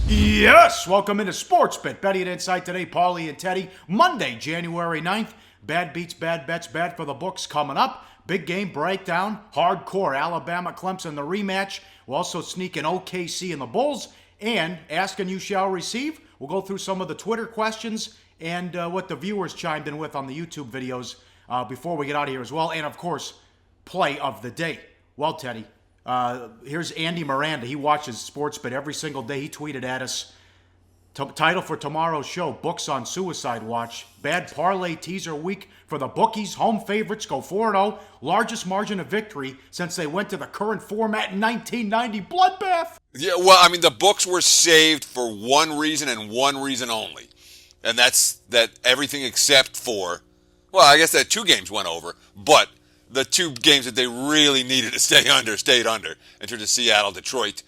Yes, welcome into Sports Bet. Betting it inside today, Pauly and Teddy. Monday, January 9th. Bad beats, bad bets, bad for the books coming up. Big game breakdown, hardcore Alabama, Clemson, the rematch. We'll also sneak in OKC and the Bulls. And ask and you shall receive. We'll go through some of the Twitter questions and what the viewers chimed in with on the YouTube videos before we get out of here as well. And of course, play of the day. Well, Teddy, here's Andy Moran. He watches Sports Bet every single day. He tweeted at us. Title for tomorrow's show, Books on Suicide Watch. Bad parlay teaser week for the bookies. Home favorites go 4-0. Largest margin of victory since they went to the current format in 1990. Bloodbath! Yeah, well, I mean, the books were saved for one reason and one reason only. And that's that everything except for, well, I guess that 2 games went over, but the 2 games that they really needed to stay under stayed under in terms of Seattle, Detroit,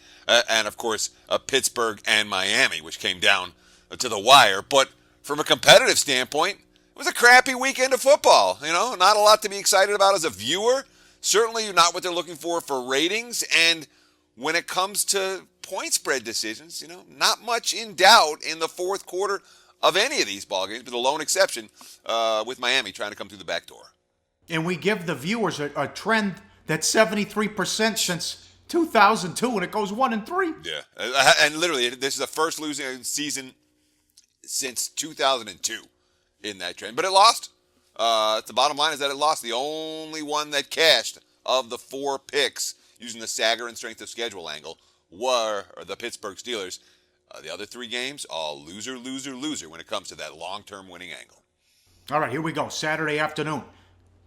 and of course Pittsburgh and Miami, which came down to the wire. But from a competitive standpoint, it was a crappy weekend of football. You know, not a lot to be excited about as a viewer. Certainly not what they're looking for ratings. And when it comes to point spread decisions, you know, not much in doubt in the fourth quarter of any of these ball games, with the lone exception with Miami trying to come through the back door. And we give the viewers a trend that's 73% since 2002, and it goes 1-3. Yeah, and literally, this is the first losing season since 2002 in that trend. But it lost. The bottom line is that it lost. The only one that cashed of the 4 picks using the Sager and strength of schedule angle were the Pittsburgh Steelers. The other 3 games, all loser, loser, loser when it comes to that long-term winning angle. All right, here we go. Saturday afternoon.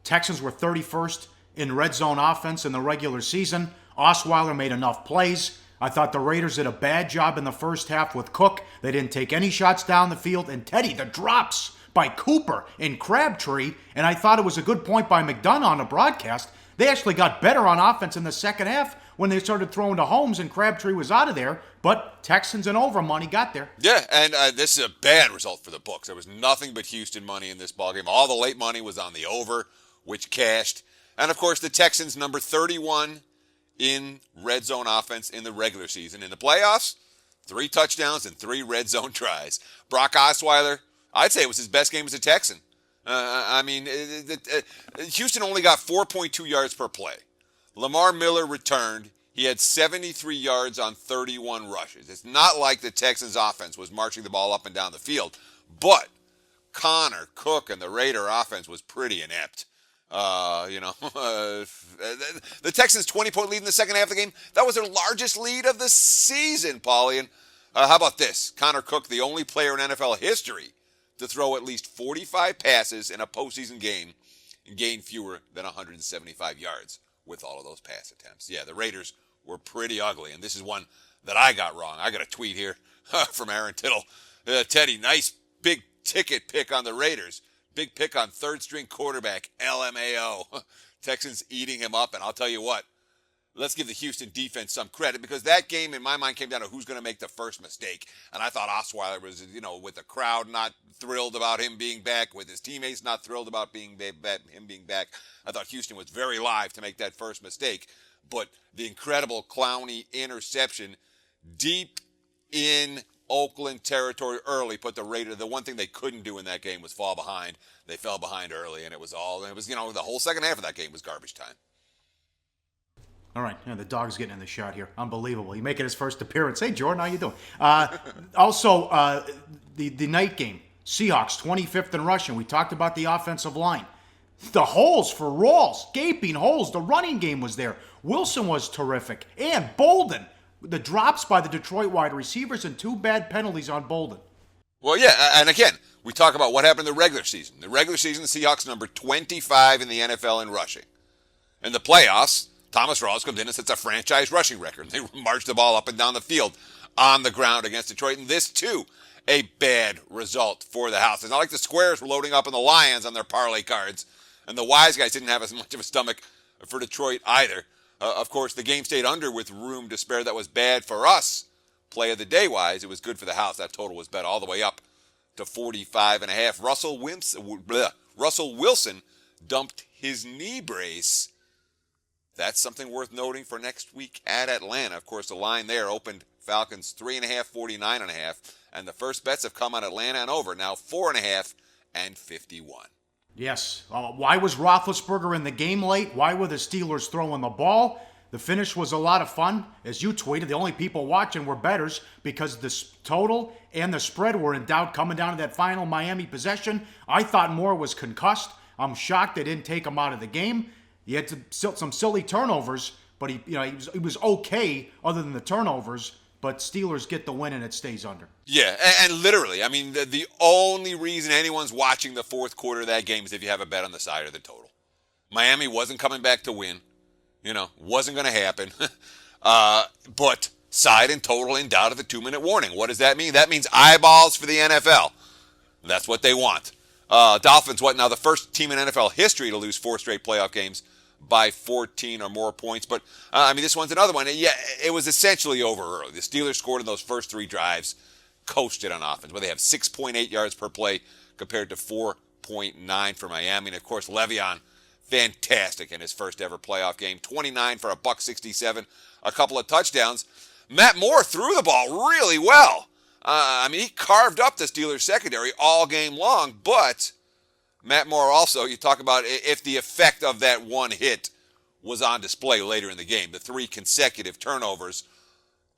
Texans were 31st in red zone offense in the regular season. Osweiler made enough plays. I thought the Raiders did a bad job in the first half with Cook. They didn't take any shots down the field. And Teddy, the drops by Cooper and Crabtree, and I thought it was a good point by McDonough on the broadcast. They actually got better on offense in the second half when they started throwing to Holmes and Crabtree was out of there. But Texans and over money got there. Yeah, and this is a bad result for the books. There was nothing but Houston money in this ballgame. All the late money was on the over, which cashed. And, of course, the Texans, number 31 in red zone offense in the regular season. In the playoffs, 3 touchdowns and 3 red zone tries. Brock Osweiler, I'd say it was his best game as a Texan. Houston only got 4.2 yards per play. Lamar Miller returned. He had 73 yards on 31 rushes. It's not like the Texans' offense was marching the ball up and down the field, but Connor, Cook, and the Raider offense was pretty inept. The Texans' 20-point lead in the second half of the game, that was their largest lead of the season, Pauly. And how about this? Connor Cook, the only player in NFL history to throw at least 45 passes in a postseason game and gain fewer than 175 yards with all of those pass attempts. Yeah, the Raiders were pretty ugly, and this is one that I got wrong. I got a tweet here from Aaron Tittle. Teddy, nice big ticket pick on the Raiders. Big pick on third-string quarterback, LMAO. Texans eating him up, and I'll tell you what, let's give the Houston defense some credit, because that game, in my mind, came down to who's going to make the first mistake. And I thought Osweiler was, with the crowd not thrilled about him being back, with his teammates not thrilled about him being back. I thought Houston was very live to make that first mistake. But the incredible Clowney interception deep in Oakland territory early put the Raiders. The one thing they couldn't do in that game was fall behind. They fell behind early, and the whole second half of that game was garbage time. All right, the dog's getting in the shot here. Unbelievable. He's making his first appearance. Hey, Jordan, how you doing? Also, the night game, Seahawks, 25th in rushing. We talked about the offensive line. The holes for Rawls, gaping holes. The running game was there. Wilson was terrific. And Bolden. The drops by the Detroit wide receivers and 2 bad penalties on Bolden. Well, yeah, and again, we talk about what happened in the regular season. The regular season, the Seahawks number 25 in the NFL in rushing. In the playoffs, Thomas Rawls comes in and sets a franchise rushing record. They march the ball up and down the field on the ground against Detroit. And this, too, a bad result for the house. It's not like the squares were loading up on the Lions on their parlay cards, and the wise guys didn't have as much of a stomach for Detroit either. Of course, the game stayed under with room to spare. That was bad for us. Play of the day wise, it was good for the house. That total was bet all the way up to 45.5. Russell Wilson dumped his knee brace that's something worth noting for next week at Atlanta. Of course, the line there opened Falcons 3.5, 49.5, and the first bets have come on Atlanta and over. Now 4.5 and 51. Yes. Why was Roethlisberger in the game late? Why were the Steelers throwing the ball? The finish was a lot of fun. As you tweeted, the only people watching were bettors because the total and the spread were in doubt coming down to that final Miami possession. I thought Moore was concussed. I'm shocked they didn't take him out of the game. He had some silly turnovers, but he was okay other than the turnovers. But Steelers get the win and it stays under. Yeah, and literally, I mean, the only reason anyone's watching the fourth quarter of that game is if you have a bet on the side or the total. Miami wasn't coming back to win. Wasn't going to happen. But side and total in doubt at the 2-minute warning. What does that mean? That means eyeballs for the NFL. That's what they want. Dolphins, now the first team in NFL history to lose 4 straight playoff games by 14 or more points. But, this one's another one. Yeah, it was essentially over early. The Steelers scored in those first 3 drives, coasted on offense, where they have 6.8 yards per play compared to 4.9 for Miami. And, of course, Le'Veon, fantastic in his first ever playoff game. 29 for $167, a couple of touchdowns. Matt Moore threw the ball really well. He carved up the Steelers secondary all game long, but Matt Moore also, you talk about if the effect of that one hit was on display later in the game. The 3 consecutive turnovers,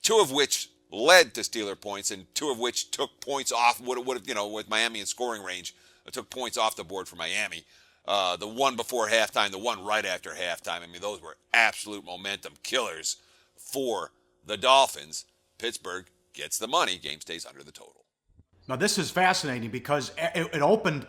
2 of which led to Steeler points and 2 of which took points off, would have, with Miami in scoring range, took points off the board for Miami. The one before halftime, the one right after halftime. Those were absolute momentum killers for the Dolphins. Pittsburgh gets the money. Game stays under the total. Now, this is fascinating because it opened,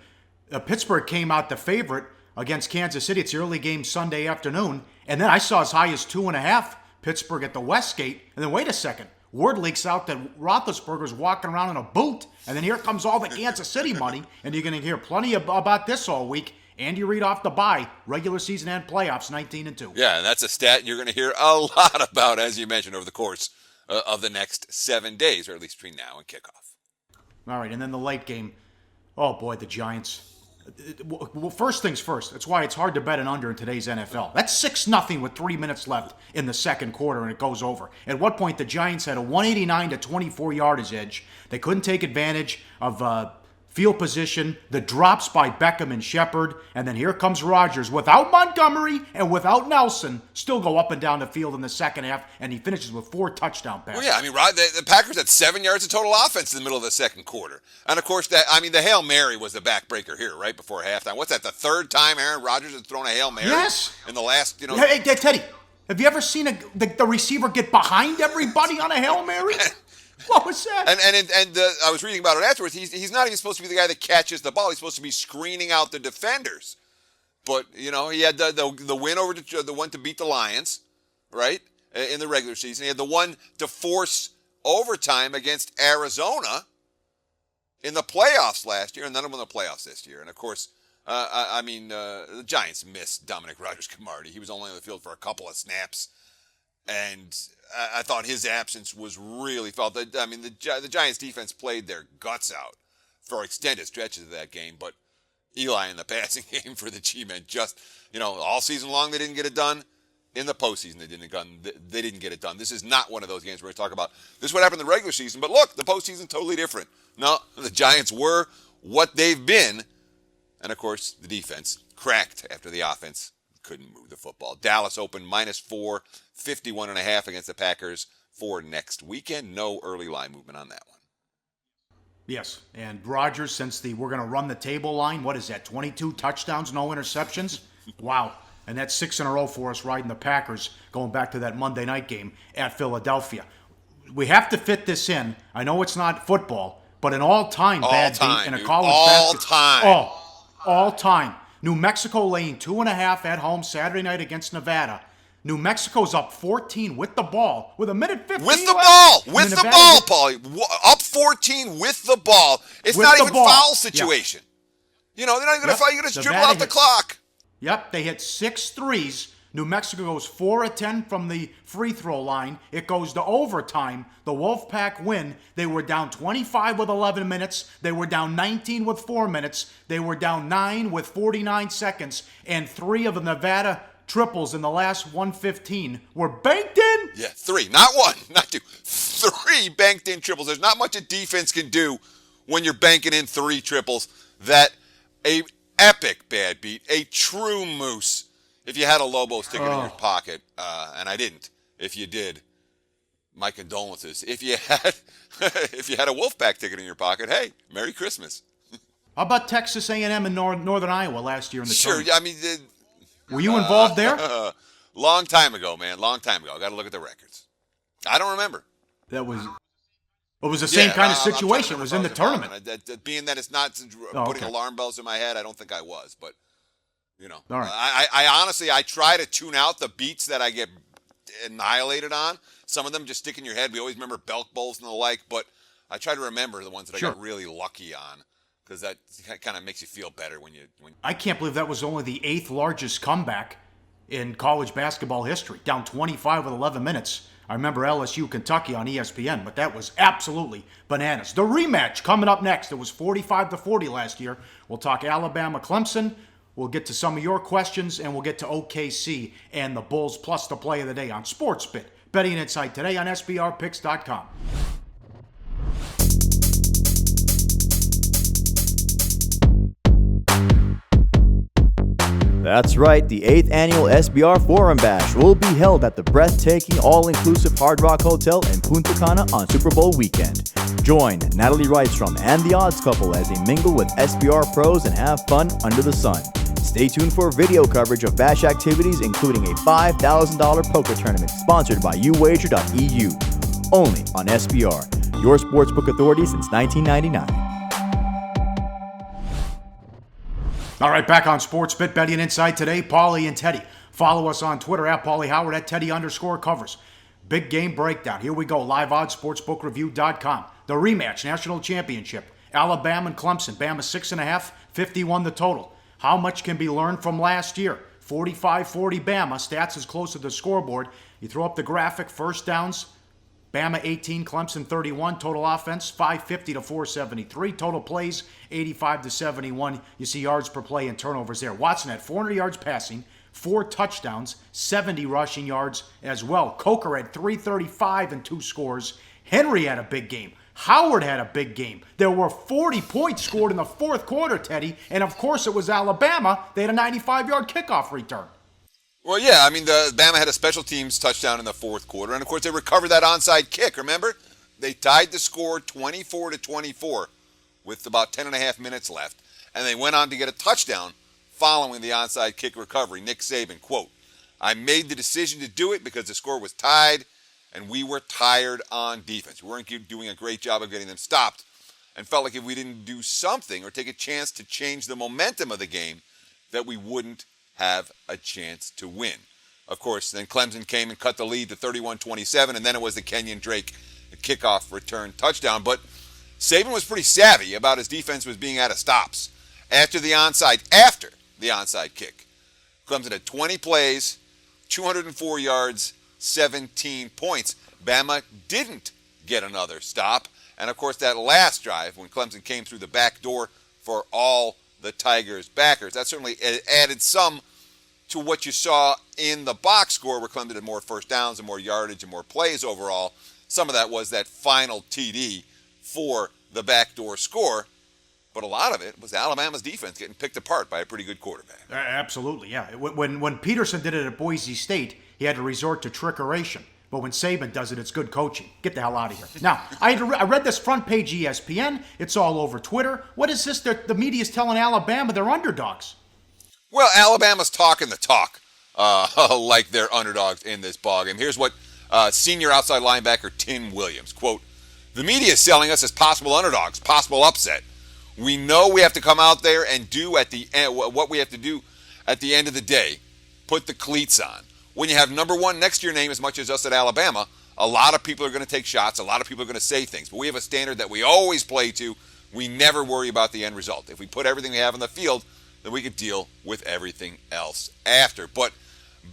Pittsburgh came out the favorite against Kansas City. It's the early game Sunday afternoon. And then I saw as high as 2.5 Pittsburgh at the Westgate. And then wait a second. Word leaks out that Roethlisberger's walking around in a boot. And then here comes all the Kansas City money. And you're going to hear plenty about this all week. Andy Reid off the bye, regular season and playoffs, 19-2. Yeah, and that's a stat you're going to hear a lot about, as you mentioned, over the course of the next 7 days, or at least between now and kickoff. All right, and then the late game. Oh, boy, the Giants. Well, first things first. That's why it's hard to bet an under in today's NFL. That's 6-0 with 3 minutes left in the second quarter, and it goes over. At what point the Giants had a 189 to 24 yardage edge. They couldn't take advantage of field position, the drops by Beckham and Shepard, and then here comes Rodgers without Montgomery and without Nelson, still go up and down the field in the second half, and he finishes with 4 touchdown passes. Well, yeah, the Packers had 7 yards of total offense in the middle of the second quarter. And, of course, the Hail Mary was the backbreaker here right before halftime. What's that, the third time Aaron Rodgers has thrown a Hail Mary? Yes. In the last, Hey, Teddy, have you ever seen the receiver get behind everybody on a Hail Mary? What was that? And I was reading about it afterwards. He's not even supposed to be the guy that catches the ball. He's supposed to be screening out the defenders. But he had the win over the one to beat the Lions, right, in the regular season. He had the one to force overtime against Arizona in the playoffs last year, and none of them in the playoffs this year. And of course, the Giants missed Dominic Rodgers-Cromartie. He was only on the field for a couple of snaps. And I thought his absence was really felt. The Giants defense played their guts out for extended stretches of that game, but Eli in the passing game for the G-men just, all season long they didn't get it done. In the postseason they didn't get it done. This is not one of those games we're going to talk about. This is what happened in the regular season, but look, the postseason totally different. No, the Giants were what they've been, and of course the defense cracked after the offense couldn't move the football. Dallas opened -4, 51.5 against the Packers for next weekend. No early line movement on that one. Yes, and Rodgers, since we're going to run the table line, what is that, 22 touchdowns, no interceptions? Wow. And that's 6 in a row for us riding the Packers, going back to that Monday night game at Philadelphia. We have to fit this in. I know it's not football, but an all-time bad beat in a college basketball. All-time. New Mexico laying 2.5 at home Saturday night against Nevada. New Mexico's up 14 with the ball with a minute 15 with the left. Ball, with the ball, Pauly. Up 14 with the ball. It's not even a foul situation. They're not even going to foul. You're going to dribble out the clock. Yep, they hit 6 threes. New Mexico goes 4 of 10 from the free throw line. It goes to overtime. The Wolfpack win. They were down 25 with 11 minutes. They were down 19 with 4 minutes. They were down 9 with 49 seconds. And 3 of the Nevada triples in the last 115 were banked in? Yeah, 3. Not 1, not 2. 3 banked in triples. There's not much a defense can do when you're banking in 3 triples. That a epic bad beat, a true moose. If you had a Lobos ticket in your pocket, and I didn't. If you did, my condolences. If you had a Wolfpack ticket in your pocket, hey, Merry Christmas. How about Texas A&M and Northern Iowa last year in the tournament? Sure, I mean... Were you involved there? Long time ago, man. Long time ago. I got to look at the records. I don't remember. It was the same kind of situation. It was in the tournament. Being that it's not putting alarm bells in my head, I don't think I was. But, All right. I honestly, I try to tune out the beats that I get annihilated on. Some of them just stick in your head. We always remember Belk Bowls and the like. But I try to remember the ones that I got really lucky on. Because that kind of makes you feel better when I can't believe that was only the 8th largest comeback in college basketball history. Down 25 with 11 minutes. I remember LSU, Kentucky on ESPN, but that was absolutely bananas. The rematch coming up next. It was 45-40 last year. We'll talk Alabama, Clemson. We'll get to some of your questions, and we'll get to OKC and the Bulls, plus the play of the day on SportsBit. Betting Insight today on SBRPicks.com. That's right, the 8th annual SBR Forum Bash will be held at the breathtaking all-inclusive Hard Rock Hotel in Punta Cana on Super Bowl weekend. Join Natalie Rydstrom and the Odds Couple as they mingle with SBR pros and have fun under the sun. Stay tuned for video coverage of Bash activities, including a $5,000 poker tournament sponsored by uwager.eu. Only on SBR, your sportsbook authority since 1999. All right, back on SportsBit, Betting Insight today, Pauly and Teddy. Follow us on Twitter at Pauly Howard, at Teddy_covers. Big game breakdown. Here we go, live odds, sportsbookreview.com. The rematch, national championship. Alabama and Clemson. Bama 6.5, 51 the total. How much can be learned from last year? 45-40 Bama. Stats is close to the scoreboard. You throw up the graphic, first downs. Bama 18, Clemson 31. Total offense 550 to 473. Total plays 85 to 71. You see yards per play and turnovers there. Watson had 400 yards passing, 4 touchdowns, 70 rushing yards as well. Coker had 335 and 2 scores. Henry had a big game. Howard had a big game. There were 40 points scored in the fourth quarter, Teddy. And of course it was Alabama. They had a 95-yard kickoff return. Well, yeah, I mean, the Bama had a special teams touchdown in the fourth quarter, and of course they recovered that onside kick. Remember, they tied the score 24-24 with about 10.5 minutes left, and they went on to get a touchdown following the onside kick recovery. Nick Saban, quote, "I made the decision to do it because the score was tied, and we were tired on defense. We weren't doing a great job of getting them stopped, and felt like if we didn't do something or take a chance to change the momentum of the game, that we wouldn't have a chance to win." Of course, then Clemson came and cut the lead to 31-27, and then it was the Kenyon Drake kickoff return touchdown. But Saban was pretty savvy about his defense was being out of stops. After the onside kick, Clemson had 20 plays, 204 yards, 17 points. Bama didn't get another stop. And, of course, that last drive, when Clemson came through the back door for all the Tigers' backers, that certainly added some to what you saw in the box score, where Clemson had more first downs and more yardage and more plays overall. Some of that was that final TD for the backdoor score, but a lot of it was Alabama's defense getting picked apart by a pretty good quarterback. Absolutely, yeah. When Peterson did it at Boise State, he had to resort to trickeration. But when Saban does it, it's good coaching. Get the hell out of here. Now, I read this front page ESPN. It's all over Twitter. What is this? The media's telling Alabama they're underdogs. Well, Alabama's talking the talk like they're underdogs in this ballgame. Here's what senior outside linebacker Tim Williams, quote, "The media is selling us as possible underdogs, possible upset. We know we have to come out there and do at the end what we have to do at the end of the day, put the cleats on. When you have number one next to your name as much as us at Alabama, a lot of people are going to take shots. A lot of people are going to say things. But we have a standard that we always play to. We never worry about the end result. If we put everything we have on the field, then we could deal with everything else after." But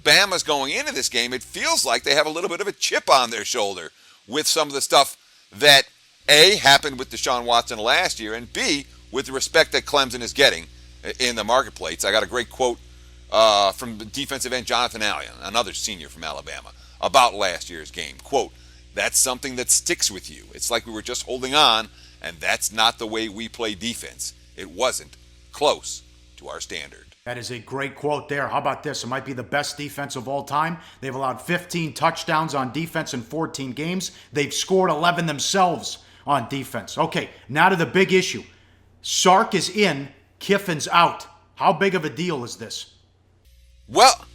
Bama's going into this game, it feels like they have a little bit of a chip on their shoulder with some of the stuff that, A, happened with Deshaun Watson last year, and B, with the respect that Clemson is getting in the marketplace. I got a great quote from the defensive end Jonathan Allen, another senior from Alabama, about last year's game. Quote, "That's something that sticks with you. It's like we were just holding on, and that's not the way we play defense. It wasn't close to our standard." That is a great quote there. How about this? It might be the best defense of all time. They've allowed 15 touchdowns on defense in 14 games. They've scored 11 themselves on defense. Okay, now to the big issue. Sark is in, Kiffin's out. How big of a deal is this? Well,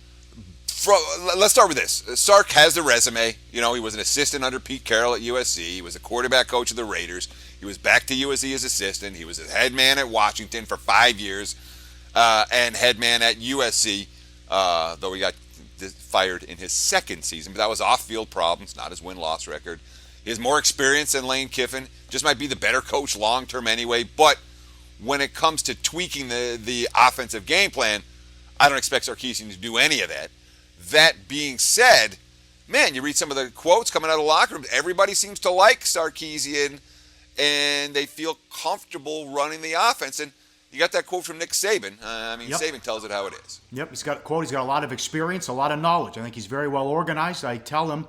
let's start with this. Sark has the resume. He was an assistant under Pete Carroll at USC. He was a quarterback coach of the Raiders. He was back to USC as assistant. He was a head man at Washington for 5 years. And head man at USC, though he got fired in his second season. But that was off-field problems, not his win-loss record. He has more experience than Lane Kiffin. Just might be the better coach long-term anyway. But when it comes to tweaking the offensive game plan, I don't expect Sarkisian to do any of that. That being said, man, you read some of the quotes coming out of the locker room. Everybody seems to like Sarkisian, and they feel comfortable running the offense. And you got that quote from Nick Saban. Yep. Saban tells it how it is. Yep, he's got a quote. He's got a lot of experience, a lot of knowledge. I think he's very well organized. I tell him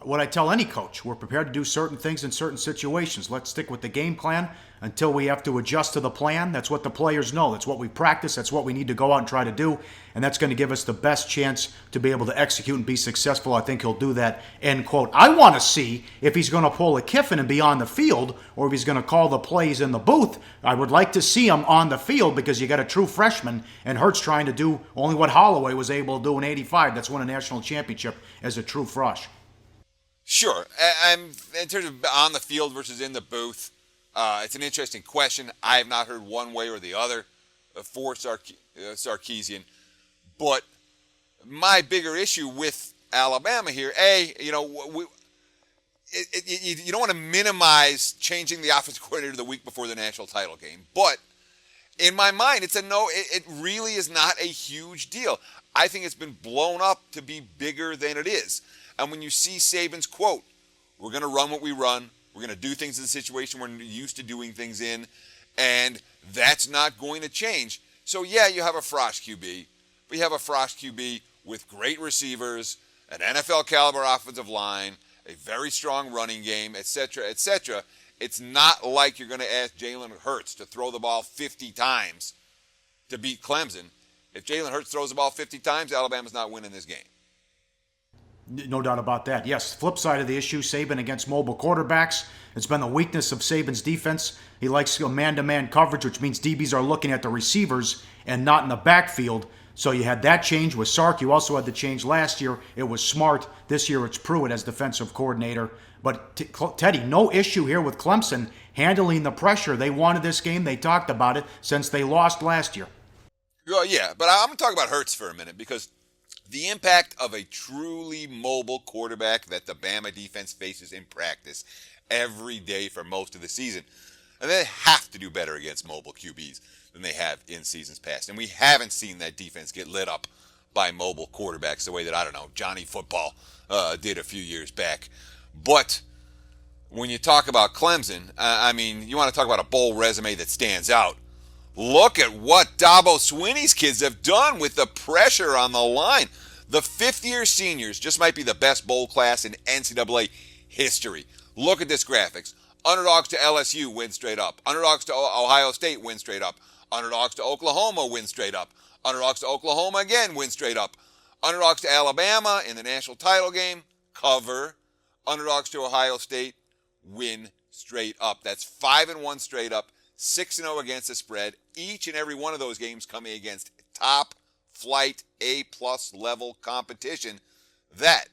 what I tell any coach. We're prepared to do certain things in certain situations. Let's stick with the game plan until we have to adjust to the plan. That's what the players know. That's what we practice. That's what we need to go out and try to do. And that's going to give us the best chance to be able to execute and be successful. I think he'll do that, end quote. I want to see if he's going to pull a Kiffin and be on the field or if he's going to call the plays in the booth. I would like to see him on the field because you got a true freshman and Hurts trying to do only what Holloway was able to do in '85. That's win a national championship as a true fresh. Sure. In terms of on the field versus in the booth, it's an interesting question. I have not heard one way or the other for Sarkisian. But my bigger issue with Alabama here, you don't want to minimize changing the offensive coordinator the week before the national title game. But in my mind, it's a no. It really is not a huge deal. I think it's been blown up to be bigger than it is. And when you see Saban's quote, "We're going to run what we run. We're going to do things in the situation we're used to doing things in, and that's not going to change." So, yeah, you have a Frosh QB. We have a Frosh QB with great receivers, an NFL caliber offensive line, a very strong running game, etc., etc. It's not like you're going to ask Jalen Hurts to throw the ball 50 times to beat Clemson. If Jalen Hurts throws the ball 50 times, Alabama's not winning this game. No doubt about that. Yes, flip side of the issue, Saban against mobile quarterbacks. It's been the weakness of Saban's defense. He likes man-to-man coverage, which means DBs are looking at the receivers and not in the backfield. So you had that change with Sark. You also had the change last year. It was Smart. This year it's Pruitt as defensive coordinator. But Teddy, no issue here with Clemson handling the pressure. They wanted this game. They talked about it since they lost last year. Well, yeah, but I'm going to talk about Hurts for a minute because the impact of a truly mobile quarterback that the Bama defense faces in practice every day for most of the season. And they have to do better against mobile QBs than they have in seasons past. And we haven't seen that defense get lit up by mobile quarterbacks the way that, Johnny Football did a few years back. But when you talk about Clemson, you want to talk about a bowl resume that stands out. Look at what Dabo Swinney's kids have done with the pressure on the line. The fifth-year seniors just might be the best bowl class in NCAA history. Look at this graphics. Underdogs to LSU win straight up. Underdogs to Ohio State win straight up. Underdogs to Oklahoma win straight up. Underdogs to Oklahoma again win straight up. Underdogs to Alabama in the national title game, cover. Underdogs to Ohio State win straight up. That's 5-1 straight up. 6-0 against the spread. Each and every one of those games coming against top flight A-plus level competition. That,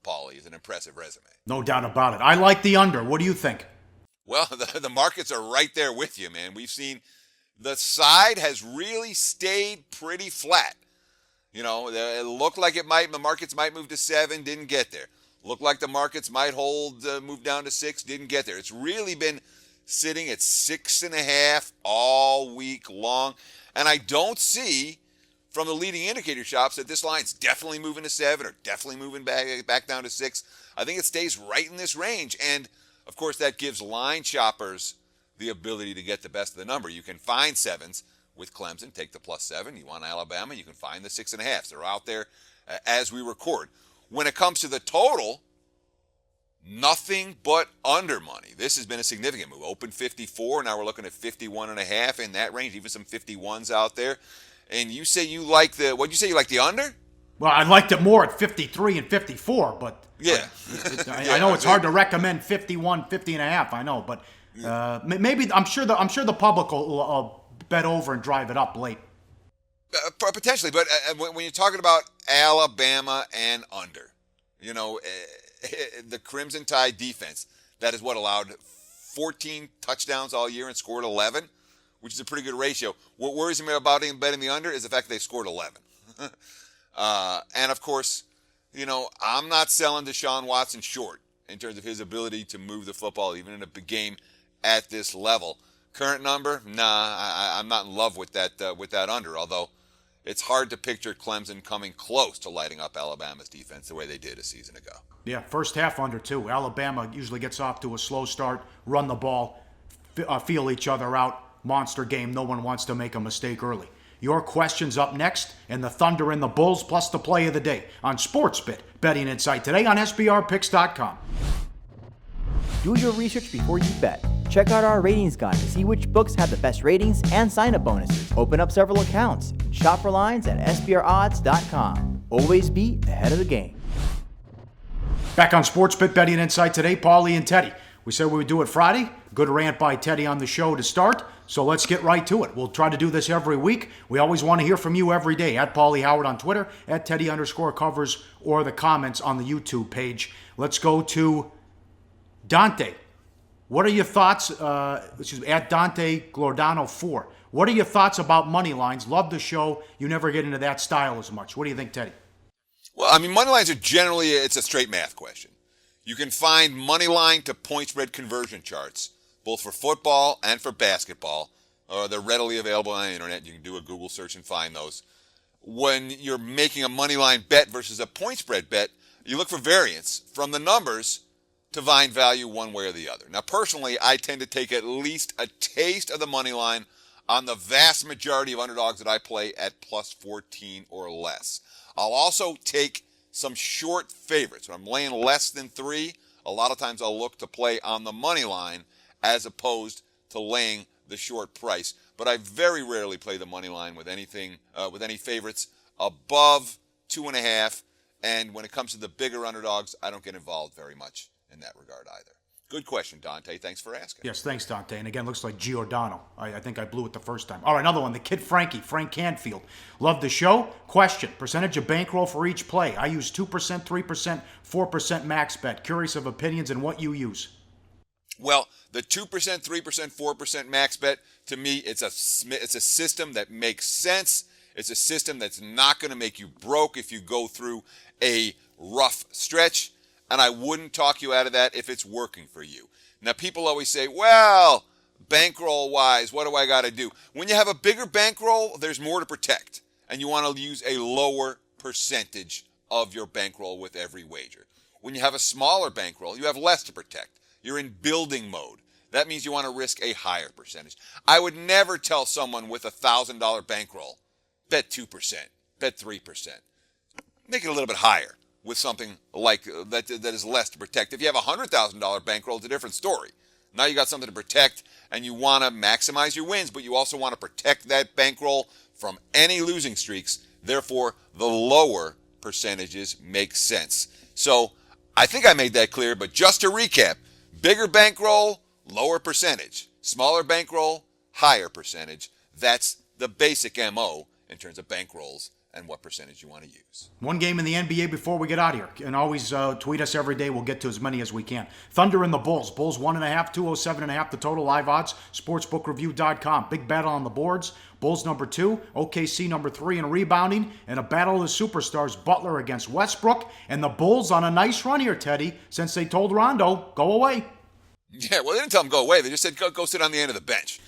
Pauly, is an impressive resume. No doubt about it. I like the under. What do you think? Well, the markets are right there with you, man. We've seen the side has really stayed pretty flat. It looked like the markets might move to 7, didn't get there. Looked like the markets might move down to 6, didn't get there. It's really been sitting at 6.5 all week long. And I don't see from the leading indicator shops that this line's definitely moving to 7 or definitely moving back down to 6. I think it stays right in this range. And, of course, that gives line shoppers the ability to get the best of the number. You can find 7s with Clemson. Take the +7. You want Alabama, you can find the 6.5. They're out there as we record. When it comes to the total, nothing but under money. This has been a significant move. Open 54. Now we're looking at 51.5 in that range, even some 51s out there. And you say you like what'd you say, you like the under? Well, I liked it more at 53 and 54, but yeah. I know it's hard to recommend 51, 50 and a half. I know, but maybe I'm sure the public will bet over and drive it up late. Potentially, but when you're talking about Alabama and under, the Crimson Tide defense, that is what allowed 14 touchdowns all year and scored 11, which is a pretty good ratio. What worries me about betting the under is the fact that they scored 11. And of course, I'm not selling Deshaun Watson short in terms of his ability to move the football, even in a big game at this level. Current number, I'm not in love with that under, although it's hard to picture Clemson coming close to lighting up Alabama's defense the way they did a season ago. Yeah, first half under too. Alabama usually gets off to a slow start, run the ball, feel each other out. Monster game. No one wants to make a mistake early. Your questions up next, and the Thunder and the Bulls, plus the play of the day on SportsBit Betting Insight today on SBRPicks.com. Do your research before you bet. Check out our ratings guide to see which books have the best ratings and sign-up bonuses. Open up several accounts. Shop for lines at SBRodds.com. Always be ahead of the game. Back on SportsBit Betting Insight today, Pauly and Teddy. We said we would do it Friday. Good rant by Teddy on the show to start. So let's get right to it. We'll try to do this every week. We always want to hear from you every day. At Pauly Howard on Twitter, at Teddy_covers, or the comments on the YouTube page. Let's go to Dante. What are your thoughts? At Dante Glordano 4. What are your thoughts about money lines? Love the show. You never get into that style as much. What do you think, Teddy? Well, money lines are generally, it's a straight math question. You can find money line to point spread conversion charts, both for football and for basketball. They're readily available on the internet. You can do a Google search and find those. When you're making a money line bet versus a point spread bet, you look for variance from the numbers to find value one way or the other. Now, personally, I tend to take at least a taste of the money line on the vast majority of underdogs that I play at +14 or less. I'll also take some short favorites. When I'm laying less than 3, a lot of times I'll look to play on the money line as opposed to laying the short price. But I very rarely play the money line with anything, with any favorites above 2.5. And when it comes to the bigger underdogs, I don't get involved very much in that regard either. Good question, Dante. Thanks for asking. Yes, thanks, Dante. And again, looks like Giordano. I think I blew it the first time. All right, another one. The kid Frank Canfield. Love the show. Question. Percentage of bankroll for each play. I use 2%, 3%, 4% max bet. Curious of opinions and what you use. Well, the 2%, 3%, 4% max bet, to me, it's a system that makes sense. It's a system that's not going to make you broke if you go through a rough stretch. And I wouldn't talk you out of that if it's working for you. Now, people always say, well, bankroll-wise, what do I got to do? When you have a bigger bankroll, there's more to protect. And you want to use a lower percentage of your bankroll with every wager. When you have a smaller bankroll, you have less to protect. You're in building mode. That means you want to risk a higher percentage. I would never tell someone with a $1,000 bankroll, bet 2%, bet 3%. Make it a little bit higher with something like that is less to protect. If you have a $100,000 bankroll, it's a different story. Now you got something to protect, and you want to maximize your wins, but you also want to protect that bankroll from any losing streaks. Therefore, the lower percentages make sense. So I think I made that clear, but just to recap, bigger bankroll, lower percentage. Smaller bankroll, higher percentage. That's the basic MO in terms of bankrolls and what percentage you want to use. One game in the NBA before we get out of here. And always tweet us every day. We'll get to as many as we can. Thunder and the Bulls. Bulls 1.5, 207.5 the total. Live odds, sportsbookreview.com. Big battle on the boards. Bulls number 2, OKC number 3 in rebounding. And a battle of the superstars, Butler against Westbrook. And the Bulls on a nice run here, Teddy, since they told Rondo, go away. Yeah, well, they didn't tell him go away. They just said go sit on the end of the bench.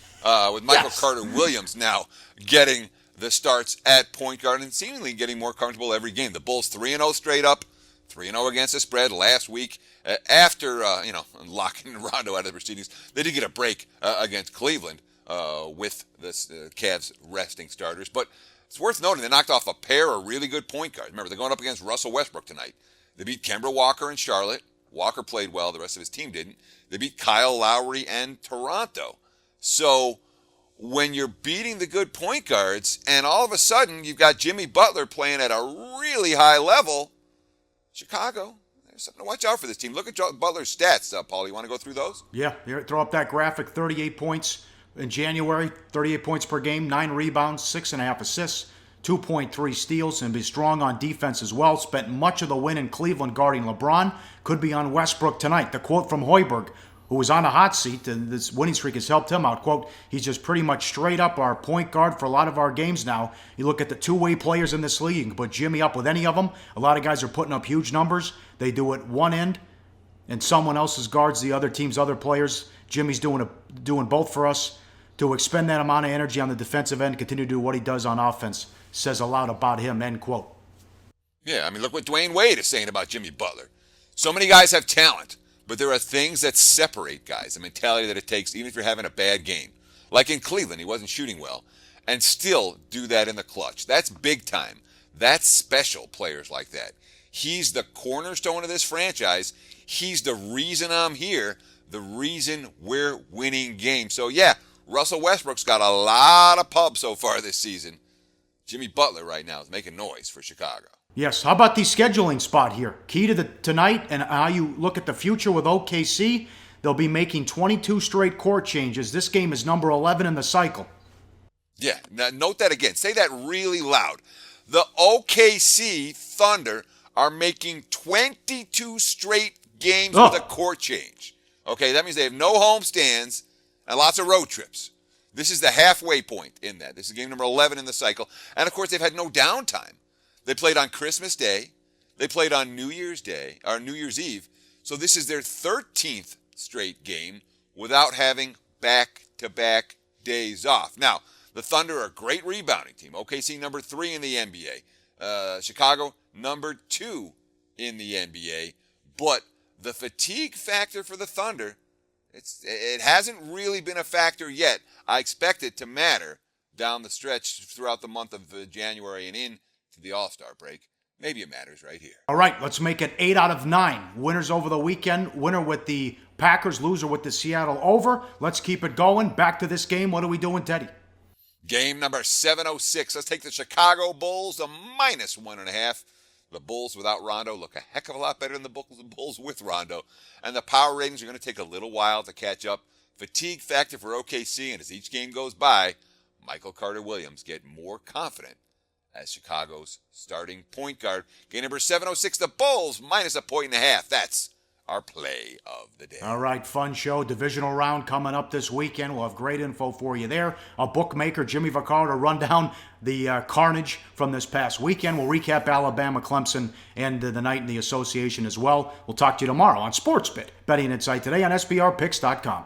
With Michael Carter-Williams now getting the starts at point guard and seemingly getting more comfortable every game. The Bulls 3-0 straight up, 3-0 against the spread last week. After locking Rondo out of the proceedings, they did get a break against Cleveland. with the Cavs resting starters. But it's worth noting they knocked off a pair of really good point guards. Remember, they're going up against Russell Westbrook tonight. They beat Kemba Walker in Charlotte. Walker played well. The rest of his team didn't. They beat Kyle Lowry and Toronto. So when you're beating the good point guards and all of a sudden you've got Jimmy Butler playing at a really high level, Chicago, there's something to watch out for this team. Look at Butler's stats, Pauly. You want to go through those? Yeah, here, throw up that graphic. 38 points in January, 38 points per game, 9 rebounds, 6.5 assists, 2.3 steals, and be strong on defense as well. Spent much of the win in Cleveland guarding LeBron. Could be on Westbrook tonight. The quote from Hoiberg, who was on a hot seat, and this winning streak has helped him out. Quote, he's just pretty much straight up our point guard for a lot of our games now. You look at the two-way players in this league, you can put Jimmy up with any of them. A lot of guys are putting up huge numbers. They do it one end, and someone else's guards the other team's other players. Jimmy's doing both for us. To expend that amount of energy on the defensive end, continue to do what he does on offense, says a lot about him, end quote. Yeah, I mean, look what Dwayne Wade is saying about Jimmy Butler. So many guys have talent, but there are things that separate guys, the mentality that it takes, even if you're having a bad game. Like in Cleveland, he wasn't shooting well, and still do that in the clutch. That's big time. That's special, players like that. He's the cornerstone of this franchise. He's the reason I'm here, the reason we're winning games. So, yeah, Russell Westbrook's got a lot of pub so far this season. Jimmy Butler right now is making noise for Chicago. Yes, how about the scheduling spot here? Key to tonight and how you look at the future with OKC, they'll be making 22 straight court changes. This game is number 11 in the cycle. Yeah, now note that again. Say that really loud. The OKC Thunder are making 22 straight games with a court change. Okay, that means they have no homestands and lots of road trips. This is the halfway point in that. This is game number 11 in the cycle. And, of course, they've had no downtime. They played on Christmas Day. They played on New Year's Day, or New Year's Eve. So this is their 13th straight game without having back-to-back days off. Now, the Thunder are a great rebounding team. OKC number 3 in the NBA. Chicago number 2 in the NBA. But the fatigue factor for the Thunder, it hasn't really been a factor yet. I expect it to matter down the stretch throughout the month of January and into the All-Star break. Maybe it matters right here. All right, let's make it 8 out of 9. Winners over the weekend. Winner with the Packers, loser with the Seattle over. Let's keep it going. Back to this game. What are we doing, Teddy? Game number 706. Let's take the Chicago Bulls to -1.5. The Bulls without Rondo look a heck of a lot better than the Bulls with Rondo. And the power ratings are going to take a little while to catch up. Fatigue factor for OKC, and as each game goes by, Michael Carter-Williams get more confident as Chicago's starting point guard. Game number 706, the Bulls -1.5. That's our play of the day. All right, fun show. Divisional round coming up this weekend. We'll have great info for you there. A bookmaker, Jimmy Vaccaro, to run down the carnage from this past weekend. We'll recap Alabama, Clemson, and the night in the association as well. We'll talk to you tomorrow on SportsBit. Betting Insight today on SBRPicks.com.